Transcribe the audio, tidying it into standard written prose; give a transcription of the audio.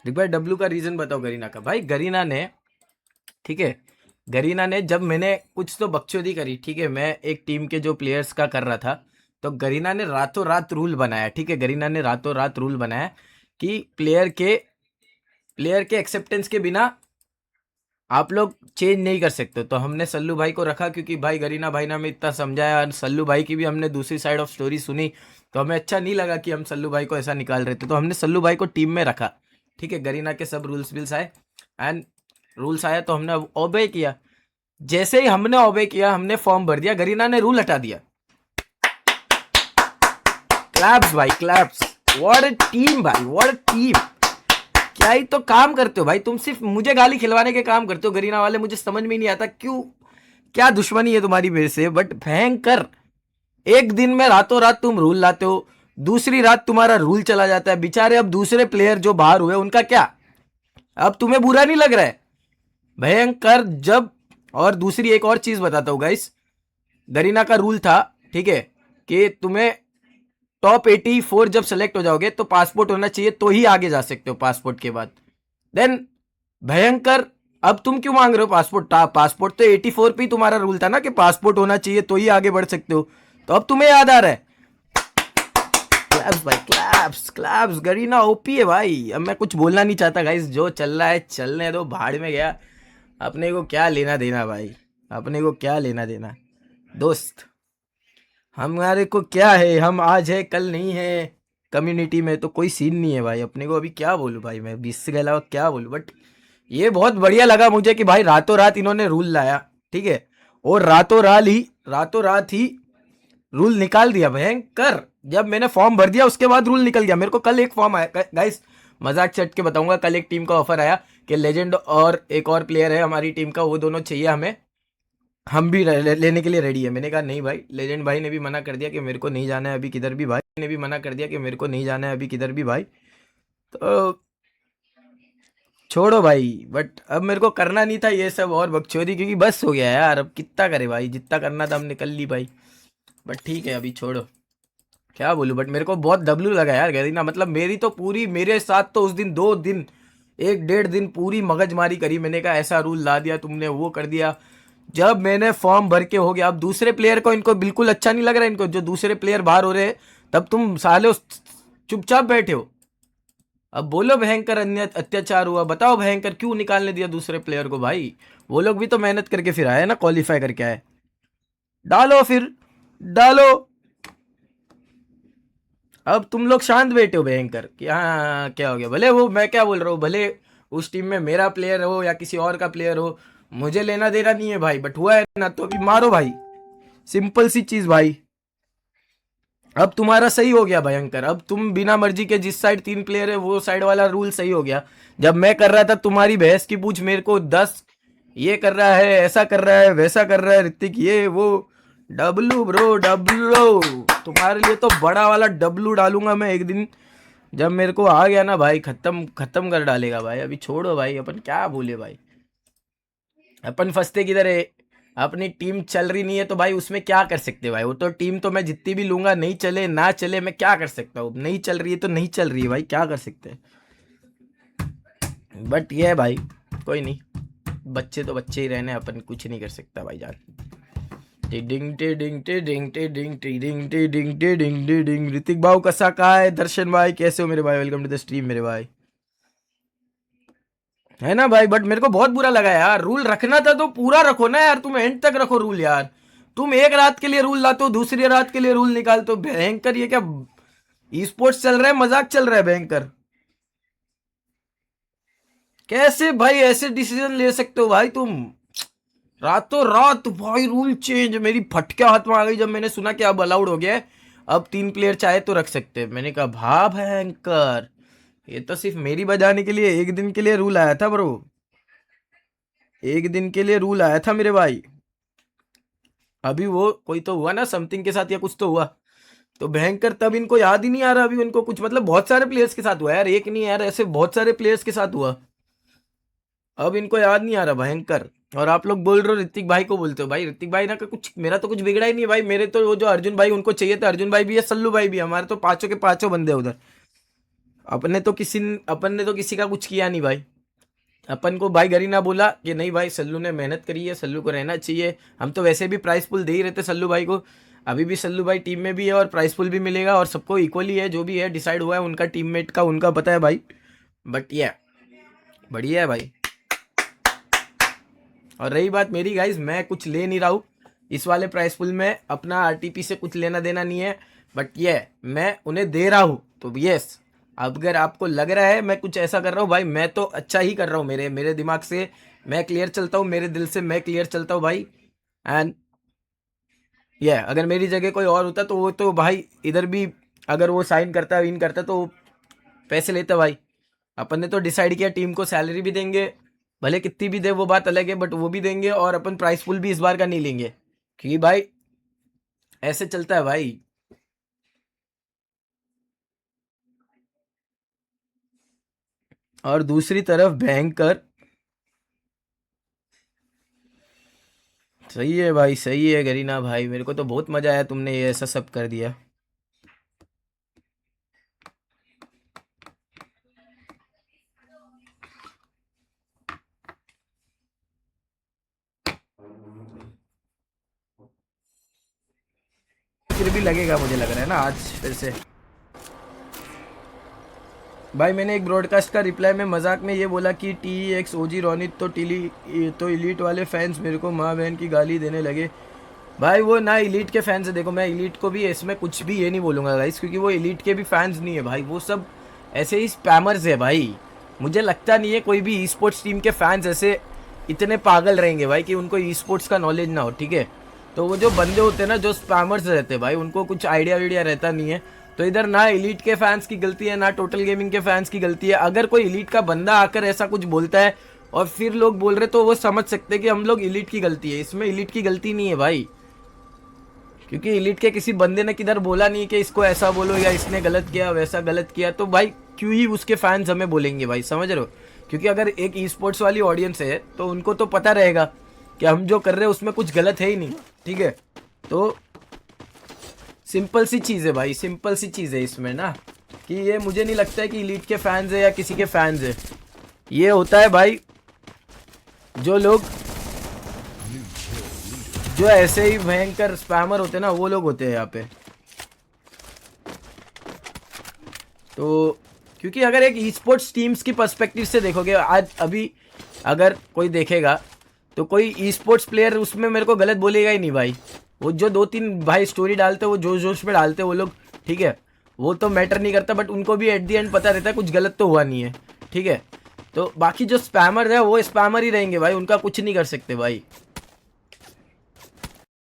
ऋतिक भाई डब्लू का रीजन बताओ गरीना का। भाई गरीना ने, ठीक है, गरीना ने जब मैंने कुछ तो बकचोदी करी, ठीक है, मैं एक टीम के जो प्लेयर्स का कर रहा था, तो गरीना ने रातों रात रूल बनाया, ठीक है, गरीना ने रातों रात रूल बनाया कि प्लेयर के एक्सेप्टेंस के बिना आप लोग चेंज नहीं कर सकते। तो हमने सल्लू भाई को रखा, क्योंकि भाई गरीना भाई ने हमें इतना समझाया और सल्लू भाई की भी हमने दूसरी साइड ऑफ स्टोरी सुनी, तो हमें अच्छा नहीं लगा कि हम सल्लू भाई को ऐसा निकाल रहे थे, तो हमने सल्लू भाई को टीम में रखा। ठीक है, गरीना के सब रूल्स बिल्स आए, एंड रूल्स आया तो हमने ओबे किया। जैसे ही हमने ओबे किया, हमने फॉर्म भर दिया, गरीना ने रूल हटा दिया। क्लैप्स भाई, क्लैप्स। व्हाट अ टीम भाई, व्हाट अ टीम। क्या ही तो काम करते हो भाई, तुम सिर्फ मुझे गाली खिलवाने के काम करते हो गरीना वाले। मुझे समझ में नहीं आता क्यों, क्या दुश्मनी है तुम्हारी मेरे से, बट भयंकर। एक दिन में रातों रात तुम रूल लाते हो, दूसरी रात तुम्हारा रूल चला जाता है। बेचारे अब दूसरे प्लेयर जो बाहर हुए उनका क्या, अब तुम्हें बुरा नहीं लग रहा है? भयंकर। जब, और दूसरी एक और चीज बताता हूं गाइस, गरीना का रूल था, ठीक है, कि तुम्हें टॉप 84 जब सेलेक्ट हो जाओगे तो पासपोर्ट होना चाहिए, तो ही आगे जा सकते हो पासपोर्ट के बाद। देन भयंकर, अब तुम क्यों मांग रहे हो पासपोर्ट? पासपोर्ट तो 84 पे ही तुम्हारा रूल था ना कि पासपोर्ट होना चाहिए तो ही आगे बढ़ सकते हो, तो अब तुम्हें याद आ रहा है? क्लैप्स भाई, क्लैप्स क्लैप्स। गरीना ओपी है भाई। अब मैं कुछ बोलना नहीं चाहता गाइस, जो चल रहा है चलने दो, भाड़ में गया। अपने को क्या लेना देना भाई, अपने को क्या लेना देना दोस्त। हमारे को क्या है, हम आज है कल नहीं है, कम्युनिटी में तो कोई सीन नहीं है भाई। अपने को अभी क्या बोलूं भाई, मैं 20 के अलावा क्या बोलूं, बट ये बहुत बढ़िया लगा मुझे कि भाई रातों रात इन्होंने रूल लाया, ठीक है, और रातों रात ही रूल निकाल दिया। भयंकर। जब मैंने फॉर्म भर दिया उसके बाद रूल निकल गया। मेरे को कल एक फॉर्म आया गाइस, मजाक चट के बताऊंगा, कल एक टीम का ऑफर आया कि लेजेंड और एक और प्लेयर है हमारी टीम का, वो दोनों चाहिए हमें, हम भी लेने के लिए रेडी है। मैंने कहा नहीं भाई, लेजेंड भाई ने भी मना कर दिया कि मेरे को नहीं जाना है अभी किधर भी भाई, ने भी मना कर दिया कि मेरे को नहीं जाना है अभी किधर भी भाई, तो छोड़ो भाई। बट अब मेरे को करना नहीं था ये सब और बकचोदी, क्योंकि बस हो गया यार, अब कितना करे भाई, जितना करना था हमने कर ली भाई। बट ठीक है, अभी छोड़ो, क्या बोलूं, बट मेरे को बहुत डब्लू लगा यार गरीना। मतलब मेरी तो पूरी, मेरे साथ तो उस दिन 2 दिन, 1 डेढ़ दिन पूरी मगजमारी करी। मैंने कहा ऐसा रूल ला दिया तुमने, वो कर दिया। जब मैंने फॉर्म भर के हो गया, अब दूसरे प्लेयर को, इनको बिल्कुल अच्छा नहीं लग रहा है, इनको जो दूसरे प्लेयर बाहर हो रहे हैं, तब तुम साले चुपचाप बैठे हो। अब बोलो भयंकर अन्य अत्याचार हुआ, बताओ भयंकर क्यों निकालने दिया दूसरे प्लेयर को भाई? वो लोग भी तो मेहनत करके फिर आए ना, क्वालिफाई करके आए। डालो फिर, डालो। अब तुम लोग शांत बैठे हो भयंकर कि हाँ क्या हो गया, भले वो, मैं क्या बोल रहा हूँ, भले उस टीम में मेरा प्लेयर हो या किसी और का प्लेयर हो, मुझे लेना देना नहीं है भाई, बट हुआ है ना, तो अभी मारो भाई। सिंपल सी चीज भाई। अब तुम्हारा सही हो गया भयंकर, अब तुम बिना मर्जी के जिस साइड 3 प्लेयर है वो साइड वाला रूल सही हो गया। जब मैं कर रहा था तुम्हारी बहस की पूछ, मेरे को 10 ये कर रहा है, ऐसा कर रहा है, वैसा कर रहा है ऋतिक, ये वो। W bro, W. तुम्हारे लिए तो बड़ा वाला डब्लू डालूंगा मैं एक दिन, जब मेरे को आ गया ना भाई, खत्म खत्म कर डालेगा भाई। अभी छोड़ो भाई, अपन क्या बोले भाई, अपन फंसते किधर है? अपनी टीम चल रही नहीं है तो भाई उसमें क्या कर सकते भाई, वो तो टीम तो मैं जितनी भी लूंगा, नहीं चले ना चले, मैं क्या कर सकता हूँ? नहीं चल रही है तो नहीं चल रही है भाई, क्या कर सकते हैं? बट ये है भाई, कोई नहीं, बच्चे तो बच्चे ही रहने, अपन कुछ नहीं कर सकता भाई जान। Tiding tiding tiding tiding tiding tiding tiding tiding. Hrithik भाऊ कसा का है? दर्शन भाई कैसे हो मेरे भाई? वेलकम टू द स्ट्रीम मेरे भाई, है ना भाई? बट मेरे को बहुत बुरा लगा यार, रूल रखना था तो पूरा रखो ना यार, तुम एंड तक रखो रूल यार। तुम एक रात के लिए रूल लाते हो, दूसरी रात के लिए रूल निकालते हो। भयंकर, ये क्या ई स्पोर्ट्स चल रहा है, मजाक चल रहा है भयंकर? कैसे भाई ऐसे डिसीजन ले सकते हो भाई तुम? रातों रात भाई रूल चेंज, मेरी फटके हाथ में आ गई जब मैंने सुना कि अब अलाउड हो गया है, अब 3 प्लेयर चाहे तो रख सकते हैं। मैंने कहा भा भयंकर, ये तो सिर्फ मेरी बजाने के लिए एक दिन के लिए रूल आया था ब्रो, एक दिन के लिए रूल आया था मेरे भाई। अभी वो कोई तो हुआ ना समथिंग के साथ या कुछ तो हुआ, तो भयंकर तब इनको याद ही नहीं आ रहा अभी उनको कुछ। मतलब बहुत सारे प्लेयर्स के साथ हुआ यार, एक नहीं यार, ऐसे बहुत सारे प्लेयर्स के साथ हुआ, अब इनको याद नहीं आ रहा भयंकर। और आप लोग बोल रहे हो ऋतिक भाई को बोलते हो, भाई ऋतिक भाई ना का कुछ, मेरा तो कुछ बिगड़ा ही नहीं है भाई। मेरे तो वो जो अर्जुन भाई उनको चाहिए थे, अर्जुन भाई भी है, सल्लू भाई भी है, हमारे तो पांचों के पांचों बंदे उधर। अपन ने तो किसी का कुछ किया नहीं भाई। अपन को भाई गरीना बोला कि नहीं भाई सल्लू ने मेहनत करी है, सल्लू को रहना चाहिए। हम तो वैसे भी प्राइस पुल दे ही रहते सल्लू भाई को। अभी भी सल्लू भाई टीम में भी है और प्राइस पुल भी मिलेगा और सबको इक्वली है, जो भी है डिसाइड हुआ है उनका टीममेट का, उनका पता है भाई। बट ये बढ़िया है भाई। और रही बात मेरी गाइज, मैं कुछ ले नहीं रहा हूँ इस वाले प्राइस पुल में, अपना आरटीपी से कुछ लेना देना नहीं है। बट ये मैं उन्हें दे रहा हूँ तो यस, अगर आपको लग रहा है मैं कुछ ऐसा कर रहा हूँ भाई, मैं तो अच्छा ही कर रहा हूँ। मेरे दिमाग से मैं क्लियर चलता हूँ, मेरे दिल से मैं क्लियर चलता हूँ भाई। एंड ये अगर मेरी जगह कोई और होता तो वो तो भाई इधर भी अगर वो साइन करता विन करता तो पैसे लेता भाई। अपन ने तो डिसाइड किया टीम को सैलरी भी देंगे, भले कितनी भी दे वो बात अलग है, बट वो भी देंगे और अपन प्राइस पुल भी इस बार का नहीं लेंगे, क्योंकि भाई ऐसे चलता है भाई। और दूसरी तरफ भयंकर, सही है भाई, सही है गरीना भाई, मेरे को तो बहुत मजा आया तुमने ये ऐसा सब कर दिया। फिर भी लगेगा, मुझे लग रहा है ना आज फिर से। भाई मैंने एक ब्रॉडकास्ट का रिप्लाई में मजाक में ये बोला कि टी एक्स ओजी रोनित तो इलीट वाले फैंस मेरे को माँ बहन की गाली देने लगे। भाई वो ना इलीट के फैंस है, देखो मैं इलीट को भी इसमें कुछ भी ये नहीं बोलूँगा गाइस, क्योंकि वो इलीट के भी फैंस नहीं है भाई, वो सब ऐसे ही स्पैमर्स है भाई। मुझे लगता नहीं है कोई भी ई स्पोर्ट्स टीम के फैंस ऐसे इतने पागल रहेंगे भाई कि उनको ई स्पोर्ट्स का नॉलेज ना हो, ठीक है। तो वो जो बंदे होते हैं ना, जो स्पैमर्स रहते हैं भाई, उनको कुछ आइडिया वीडिया रहता नहीं है। तो इधर ना इलीट के फैंस की गलती है ना टोटल गेमिंग के फैंस की गलती है। अगर कोई इलीट का बंदा आकर ऐसा कुछ बोलता है और फिर लोग बोल रहे, तो वो समझ सकते हैं कि हम लोग इलीट की गलती है, इसमें इलीट की गलती नहीं है भाई। क्योंकि इलीट के किसी बंदे ने किधर बोला नहीं कि इसको ऐसा बोलो या इसने गलत किया वैसा गलत किया, तो भाई क्यों ही उसके फैंस हमें बोलेंगे भाई, समझ रहे हो। क्योंकि अगर एक ई स्पोर्ट्स वाली ऑडियंस है तो उनको तो पता रहेगा कि हम जो कर रहे हैं उसमें कुछ गलत है ही नहीं, ठीक है। तो सिंपल सी चीज़ है भाई, सिंपल सी चीज़ है इसमें ना, कि ये मुझे नहीं लगता है कि इलीट के फैंस है या किसी के फैंस है। ये होता है भाई जो लोग जो ऐसे ही भयंकर स्पैमर होते हैं ना, वो लोग होते हैं यहाँ पे। तो क्योंकि अगर एक ई स्पोर्ट्स टीम्स की पर्सपेक्टिव से देखोगे आज अभी, अगर कोई देखेगा तो कोई ई स्पोर्ट्स प्लेयर उसमें मेरे को गलत बोलेगा ही नहीं भाई। वो जो 2-3 भाई स्टोरी डालते हैं वो जोश जोश में डालते हैं वो लोग, ठीक है, वो तो मैटर नहीं करता, बट उनको भी एट दी एंड पता रहता है कुछ गलत तो हुआ नहीं है, ठीक है। तो बाकी जो स्पैमर है वो स्पैमर ही रहेंगे भाई, उनका कुछ नहीं कर सकते भाई।